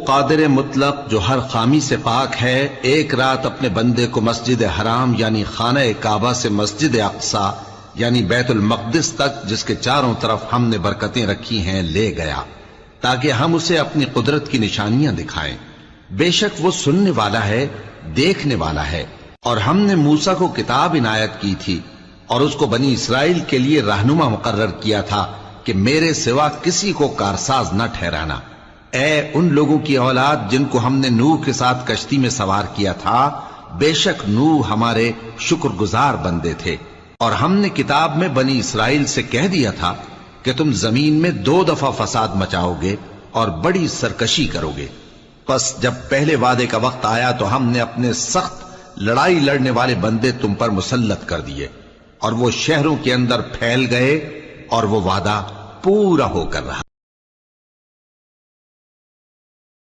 قادر مطلق جو ہر خامی سے پاک ہے، ایک رات اپنے بندے کو مسجد حرام یعنی خانہ کعبہ سے مسجد اقصی یعنی بیت المقدس تک، جس کے چاروں طرف ہم نے برکتیں رکھی ہیں، لے گیا تاکہ ہم اسے اپنی قدرت کی نشانیاں دکھائیں۔ بے شک وہ سننے والا ہے، دیکھنے والا ہے۔ اور ہم نے موسیٰ کو کتاب عنایت کی تھی اور اس کو بنی اسرائیل کے لیے رہنما مقرر کیا تھا کہ میرے سوا کسی کو کارساز نہ ٹھہرانا۔ اے ان لوگوں کی اولاد جن کو ہم نے نوح کے ساتھ کشتی میں سوار کیا تھا، بے شک نوح ہمارے شکر گزار بندے تھے۔ اور ہم نے کتاب میں بنی اسرائیل سے کہہ دیا تھا کہ تم زمین میں 2 دفعہ فساد مچاؤ گے اور بڑی سرکشی کرو گے۔ پس جب پہلے وعدے کا وقت آیا تو ہم نے اپنے سخت لڑائی لڑنے والے بندے تم پر مسلط کر دیے، اور وہ شہروں کے اندر پھیل گئے، اور وہ وعدہ پورا ہو کر رہا۔